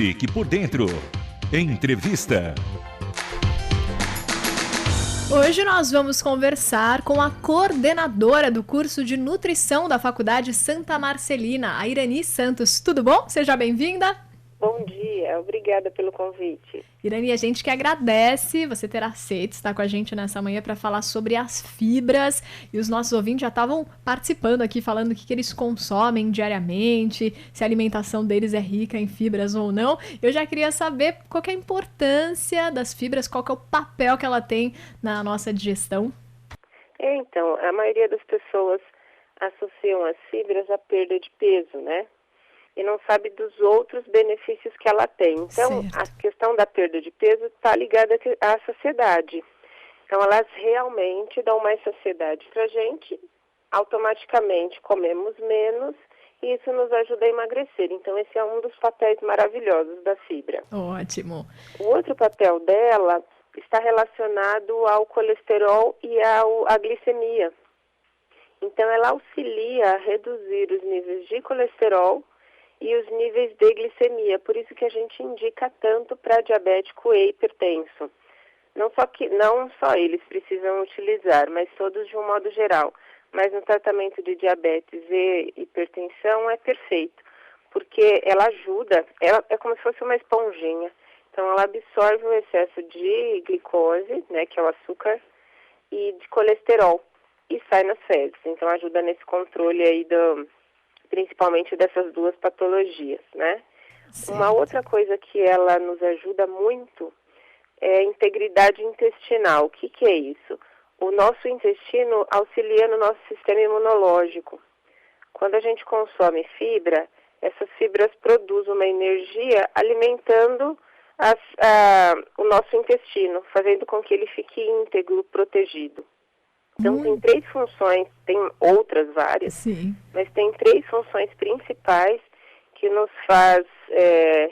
Fique por dentro. Entrevista. Hoje nós vamos conversar com a coordenadora do curso de nutrição da Faculdade Santa Marcelina, a Irani Santos. Tudo bom? Seja bem-vinda. Bom dia, obrigada pelo convite. Irani, a gente que agradece você ter aceito estar com a gente nessa manhã para falar sobre as fibras. E os nossos ouvintes já estavam participando aqui, falando o que eles consomem diariamente, se a alimentação deles é rica em fibras ou não. Eu já queria saber qual que é a importância das fibras, qual que é o papel que ela tem na nossa digestão. Então, a maioria das pessoas associam as fibras à perda de peso, né? E não sabe dos outros benefícios que ela tem. Então, certo. A questão da perda de peso está ligada à saciedade. Então, elas realmente dão mais saciedade para a gente, automaticamente comemos menos e isso nos ajuda a emagrecer. Então, esse é um dos papéis maravilhosos da fibra. Ótimo. O outro papel dela está relacionado ao colesterol e à glicemia. Então, ela auxilia a reduzir os níveis de colesterol e os níveis de glicemia. Por isso que a gente indica tanto para diabético e hipertenso. Não só eles precisam utilizar, mas todos de um modo geral. Mas no tratamento de diabetes e hipertensão é perfeito, porque ela ajuda, ela é como se fosse uma esponjinha. Então ela absorve o excesso de glicose, né, que é o açúcar, e de colesterol, e sai nas fezes. Então ajuda nesse controle aí principalmente dessas duas patologias, né? Certo. Uma outra coisa que ela nos ajuda muito é a integridade intestinal. O que é isso? O nosso intestino auxilia no nosso sistema imunológico. Quando a gente consome fibra, essas fibras produzem uma energia alimentando o nosso intestino, fazendo com que ele fique íntegro, protegido. Então, tem 3 funções, tem outras várias, Sim. mas tem 3 funções principais que nos faz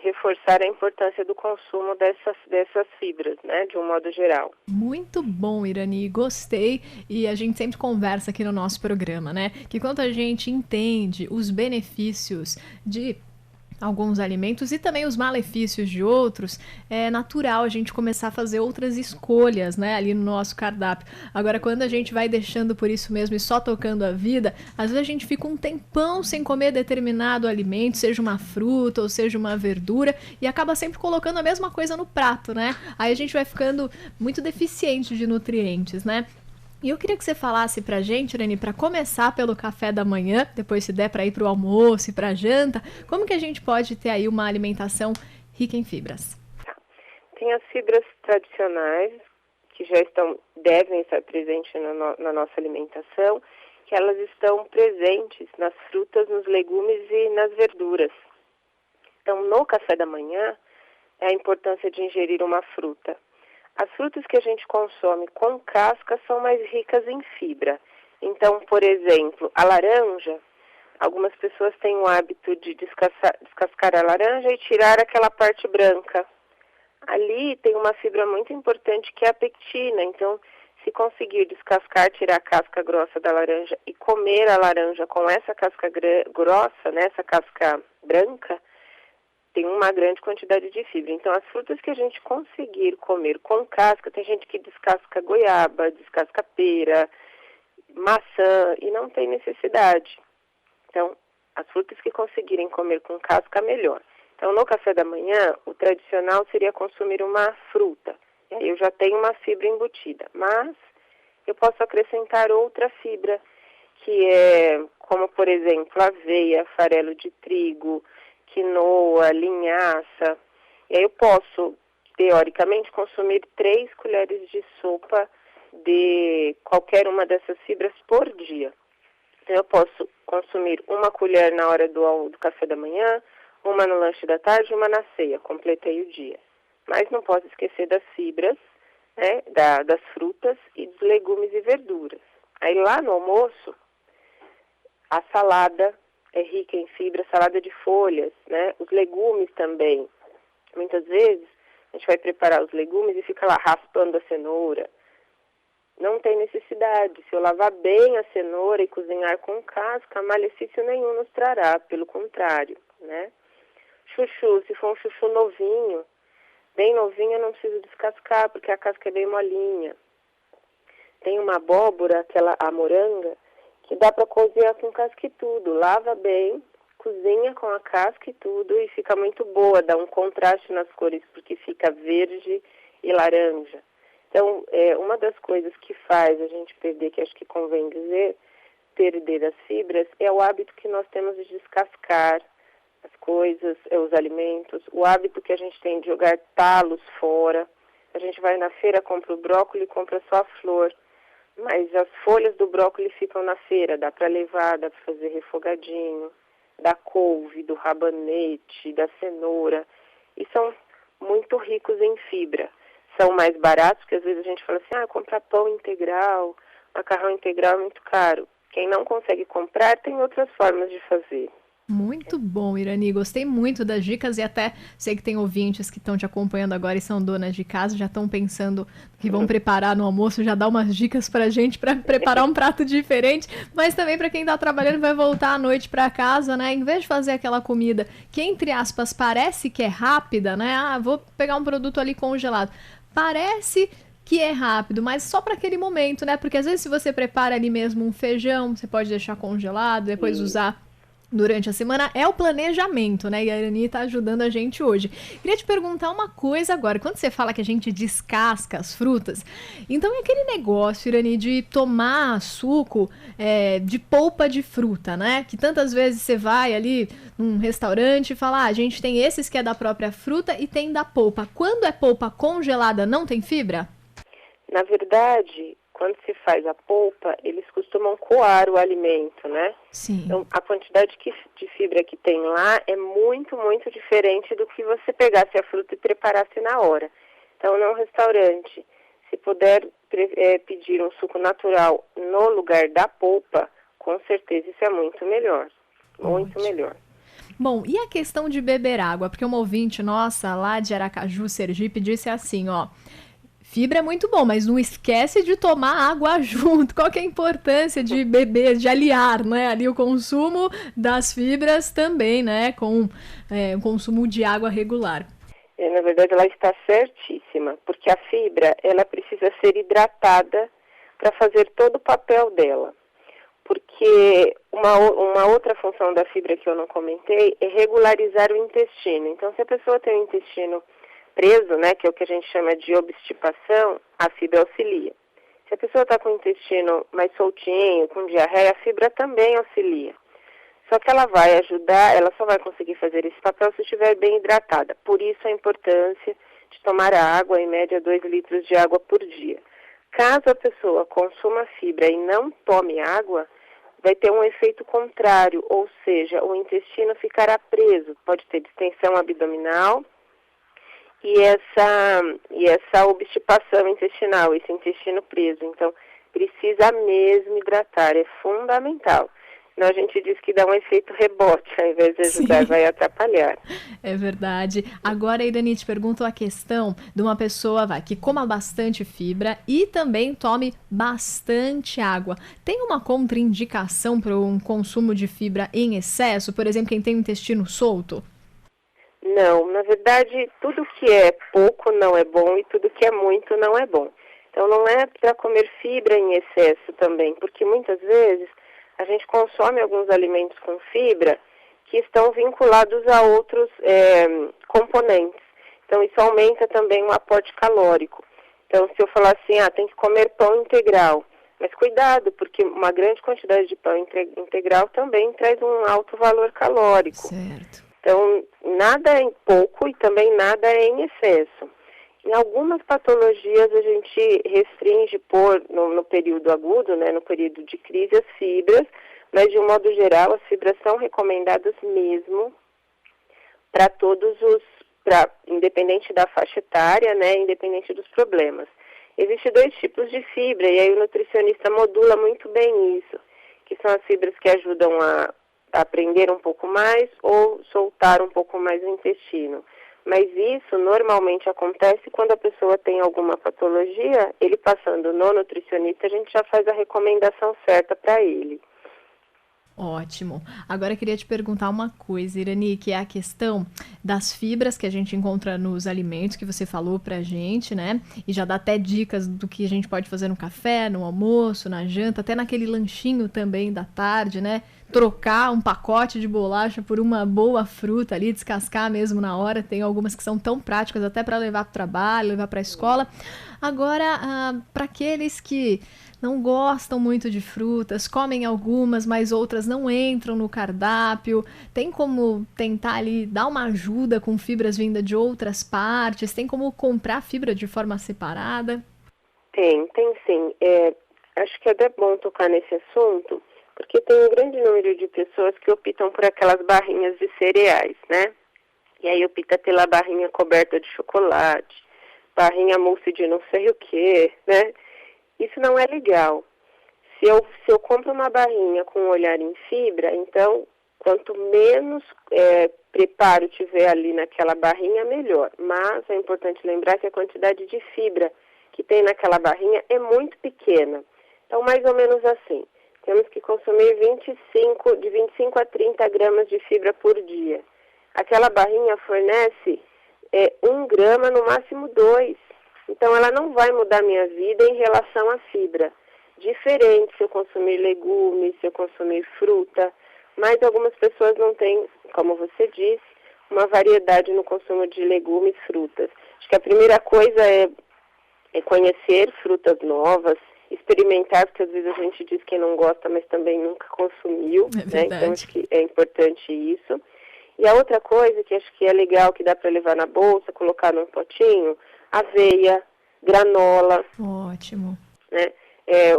reforçar a importância do consumo dessas fibras, né, de um modo geral. Muito bom, Irani, gostei, e a gente sempre conversa aqui no nosso programa, né, que quando a gente entende os benefícios de alguns alimentos e também os malefícios de outros, é natural a gente começar a fazer outras escolhas, né, ali no nosso cardápio. Agora, quando a gente vai deixando por isso mesmo e só tocando a vida, às vezes a gente fica um tempão sem comer determinado alimento, seja uma fruta ou seja uma verdura, e acaba sempre colocando a mesma coisa no prato, né? Aí a gente vai ficando muito deficiente de nutrientes, né? E eu queria que você falasse pra gente, Irani, para começar pelo café da manhã, depois se der para ir pro almoço e pra janta, como que a gente pode ter aí uma alimentação rica em fibras? Tem as fibras tradicionais, que devem estar presentes na nossa alimentação, que elas estão presentes nas frutas, nos legumes e nas verduras. Então, no café da manhã, é a importância de ingerir uma fruta. As frutas que a gente consome com casca são mais ricas em fibra. Então, por exemplo, a laranja, algumas pessoas têm o hábito de descascar a laranja e tirar aquela parte branca. Ali tem uma fibra muito importante que é a pectina. Então, se conseguir descascar, tirar a casca grossa da laranja e comer a laranja com essa casca grossa, né, essa casca branca, tem uma grande quantidade de fibra. Então, as frutas que a gente conseguir comer com casca, tem gente que descasca goiaba, descasca pera, maçã, e não tem necessidade. Então, as frutas que conseguirem comer com casca, melhor. Então, no café da manhã, o tradicional seria consumir uma fruta. E aí eu já tenho uma fibra embutida. Mas eu posso acrescentar outra fibra, que é como, por exemplo, aveia, farelo de trigo, quinoa, linhaça. E aí eu posso, teoricamente, consumir 3 colheres de sopa de qualquer uma dessas fibras por dia. Então eu posso consumir 1 colher na hora do café da manhã, 1 no lanche da tarde e 1 na ceia. Completei o dia. Mas não posso esquecer das fibras, né, das frutas e dos legumes e verduras. Aí lá no almoço, a salada é rica em fibra, salada de folhas, né? Os legumes também. Muitas vezes a gente vai preparar os legumes e fica lá raspando a cenoura. Não tem necessidade. Se eu lavar bem a cenoura e cozinhar com casca, malefício nenhum nos trará, pelo contrário, né? Chuchu, se for um chuchu novinho, bem novinho, eu não preciso descascar, porque a casca é bem molinha. Tem uma abóbora, a moranga, que dá para cozinhar com casca e tudo. Lava bem, cozinha com a casca e tudo e fica muito boa, dá um contraste nas cores, porque fica verde e laranja. Então, uma das coisas que faz a gente perder, que acho que convém dizer, perder as fibras, é o hábito que nós temos de descascar as coisas, os alimentos, o hábito que a gente tem de jogar talos fora. A gente vai na feira, compra o brócolis, compra só a flor, mas as folhas do brócolis ficam na feira, dá para levar, dá para fazer refogadinho, da couve, do rabanete, da cenoura, e são muito ricos em fibra. São mais baratos, porque às vezes a gente fala assim, comprar pão integral, macarrão integral é muito caro. Quem não consegue comprar, tem outras formas de fazer. Muito bom, Irani. Gostei muito das dicas e até sei que tem ouvintes que estão te acompanhando agora e são donas de casa, já estão pensando que vão preparar no almoço, já dá umas dicas pra gente para preparar um prato diferente, mas também para quem tá trabalhando vai voltar à noite para casa, né? Em vez de fazer aquela comida que, entre aspas, parece que é rápida, né? Vou pegar um produto ali congelado. Parece que é rápido, mas só para aquele momento, né? Porque às vezes se você prepara ali mesmo um feijão, você pode deixar congelado, depois usar durante a semana, é o planejamento, né? E a Irani tá ajudando a gente hoje. Queria te perguntar uma coisa agora. Quando você fala que a gente descasca as frutas, então é aquele negócio, Irani, de tomar suco de polpa de fruta, né? Que tantas vezes você vai ali num restaurante e fala, a gente tem esses que é da própria fruta e tem da polpa. Quando é polpa congelada, não tem fibra? Na verdade, quando se faz a polpa, eles costumam coar o alimento, né? Sim. Então, a quantidade de fibra que tem lá é muito, muito diferente do que você pegasse a fruta e preparasse na hora. Então, num restaurante, se puder pedir um suco natural no lugar da polpa, com certeza isso é muito melhor. Muito Ótimo. melhor. Bom, e a questão de beber água? Porque uma ouvinte nossa lá de Aracaju, Sergipe, disse assim, fibra é muito bom, mas não esquece de tomar água junto. Qual que é a importância de beber, de aliar, né, ali o consumo das fibras também, né, com o consumo de água regular? Na verdade, ela está certíssima, porque a fibra, ela precisa ser hidratada para fazer todo o papel dela. Porque uma outra função da fibra que eu não comentei é regularizar o intestino. Então, se a pessoa tem o intestino preso, né, que é o que a gente chama de obstipação, a fibra auxilia. Se a pessoa está com o intestino mais soltinho, com diarreia, a fibra também auxilia. Só que ela vai ajudar, ela só vai conseguir fazer esse papel se estiver bem hidratada. Por isso a importância de tomar água, em média 2 litros de água por dia. Caso a pessoa consuma fibra e não tome água, vai ter um efeito contrário, ou seja, o intestino ficará preso. Pode ter distensão abdominal e essa obstipação intestinal, esse intestino preso. Então, precisa mesmo hidratar, é fundamental. Senão a gente diz que dá um efeito rebote, ao invés de ajudar, vai atrapalhar. É verdade. Agora, Irani, te pergunto a questão de uma pessoa que coma bastante fibra e também tome bastante água. Tem uma contraindicação para um consumo de fibra em excesso? Por exemplo, quem tem o intestino solto? Não, na verdade, tudo que é pouco não é bom e tudo que é muito não é bom. Então, não é para comer fibra em excesso também, porque muitas vezes a gente consome alguns alimentos com fibra que estão vinculados a outros componentes. Então, isso aumenta também o aporte calórico. Então, se eu falar assim, tem que comer pão integral, mas cuidado, porque uma grande quantidade de pão integral também traz um alto valor calórico. Certo. Então, nada é em pouco e também nada é em excesso. Em algumas patologias a gente restringe no período agudo, né, no período de crise, as fibras, mas de um modo geral as fibras são recomendadas mesmo para independente da faixa etária, né, independente dos problemas. Existem 2 tipos de fibra e aí o nutricionista modula muito bem isso, que são as fibras que ajudam a prender um pouco mais ou soltar um pouco mais o intestino. Mas isso normalmente acontece quando a pessoa tem alguma patologia, ele passando no nutricionista, a gente já faz a recomendação certa para ele. Ótimo. Agora eu queria te perguntar uma coisa, Irani, que é a questão das fibras que a gente encontra nos alimentos que você falou pra gente, né? E já dá até dicas do que a gente pode fazer no café, no almoço, na janta, até naquele lanchinho também da tarde, né? Trocar um pacote de bolacha por uma boa fruta ali, descascar mesmo na hora. Tem algumas que são tão práticas até para levar para o trabalho, levar para a escola. Agora, para aqueles que não gostam muito de frutas, comem algumas, mas outras não entram no cardápio. Tem como tentar ali dar uma ajuda com fibras vindas de outras partes? Tem como comprar fibra de forma separada? Tem sim. Acho que é até bom tocar nesse assunto, porque tem um grande número de pessoas que optam por aquelas barrinhas de cereais, né? E aí opta pela barrinha coberta de chocolate, barrinha mousse de não sei o que, né? Isso não é legal. Se eu compro uma barrinha com um olhar em fibra, então, quanto menos preparo tiver ali naquela barrinha, melhor. Mas é importante lembrar que a quantidade de fibra que tem naquela barrinha é muito pequena. Então, mais ou menos assim, temos que consumir de 25 a 30 gramas de fibra por dia. Aquela barrinha fornece 1 grama, no máximo 2. Então, ela não vai mudar minha vida em relação à fibra. Diferente se eu consumir legumes, se eu consumir fruta, mas algumas pessoas não têm, como você disse, uma variedade no consumo de legumes e frutas. Acho que a primeira coisa é conhecer frutas novas, experimentar, porque às vezes a gente diz que não gosta, mas também nunca consumiu, né? Então, acho que é importante isso. E a outra coisa que acho que é legal, que dá para levar na bolsa, colocar num potinho, aveia, granola. Ótimo. Né?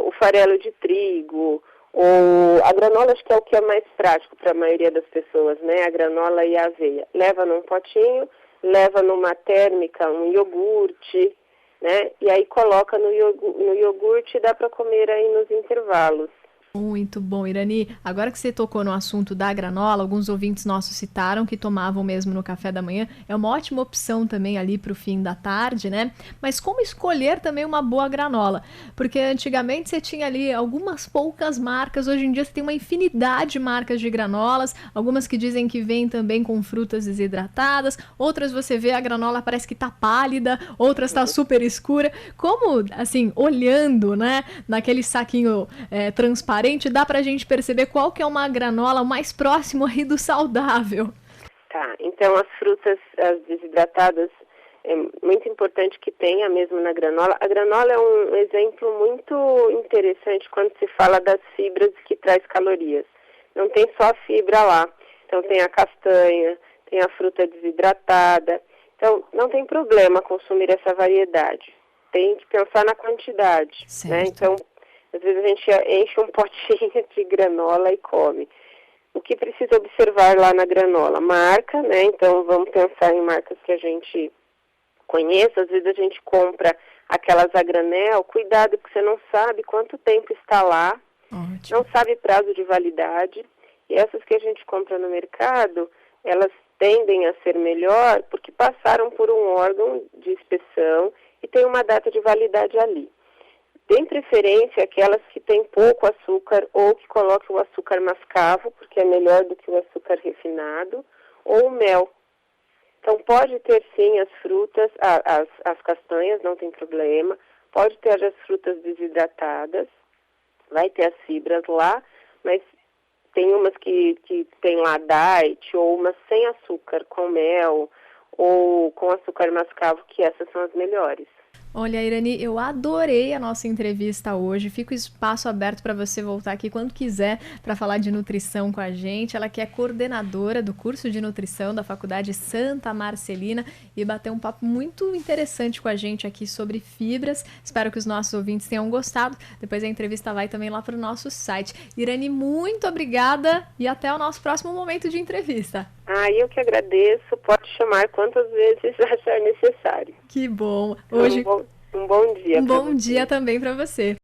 O farelo de trigo, ou a granola acho que é o que é mais prático para a maioria das pessoas, né? A granola e a aveia. Leva num potinho, leva numa térmica um iogurte, né? E aí coloca no iogurte e dá para comer aí nos intervalos. Muito bom, Irani. Agora que você tocou no assunto da granola, alguns ouvintes nossos citaram que tomavam mesmo no café da manhã. É uma ótima opção também ali para o fim da tarde, né? Mas como escolher também uma boa granola? Porque antigamente você tinha ali algumas poucas marcas, hoje em dia você tem uma infinidade de marcas de granolas, algumas que dizem que vêm também com frutas desidratadas, outras você vê a granola parece que tá pálida, outras tá super escura. Como, assim, olhando, né, naquele saquinho transparente, dá pra gente perceber qual que é uma granola mais próximo aí do saudável. Tá, então as frutas as desidratadas é muito importante que tenha mesmo na granola. A granola é um exemplo muito interessante quando se fala das fibras que traz calorias. Não tem só a fibra lá, então tem a castanha, tem a fruta desidratada. Então não tem problema consumir essa variedade. Tem que pensar na quantidade, né? Então, às vezes a gente enche um potinho de granola e come. O que precisa observar lá na granola? Marca, né? Então vamos pensar em marcas que a gente conheça. Às vezes a gente compra aquelas a granel. Cuidado, porque você não sabe quanto tempo está lá. Ótimo. Não sabe prazo de validade. E essas que a gente compra no mercado, elas tendem a ser melhor porque passaram por um órgão de inspeção e tem uma data de validade ali. Tem preferência aquelas que têm pouco açúcar ou que colocam o açúcar mascavo, porque é melhor do que o açúcar refinado, ou o mel. Então pode ter sim as frutas, as castanhas, não tem problema, pode ter as frutas desidratadas, vai ter as fibras lá, mas tem umas que tem lá diet, ou umas sem açúcar, com mel, ou com açúcar mascavo, que essas são as melhores. Olha, Irani, eu adorei a nossa entrevista hoje. Fica o espaço aberto para você voltar aqui quando quiser para falar de nutrição com a gente. Ela que é coordenadora do curso de nutrição da Faculdade Santa Marcelina e bateu um papo muito interessante com a gente aqui sobre fibras. Espero que os nossos ouvintes tenham gostado. Depois a entrevista vai também lá para o nosso site. Irani, muito obrigada e até o nosso próximo momento de entrevista. Eu que agradeço. Pode chamar quantas vezes achar necessário. Que bom. Hoje... Um bom dia. Um bom dia também para você.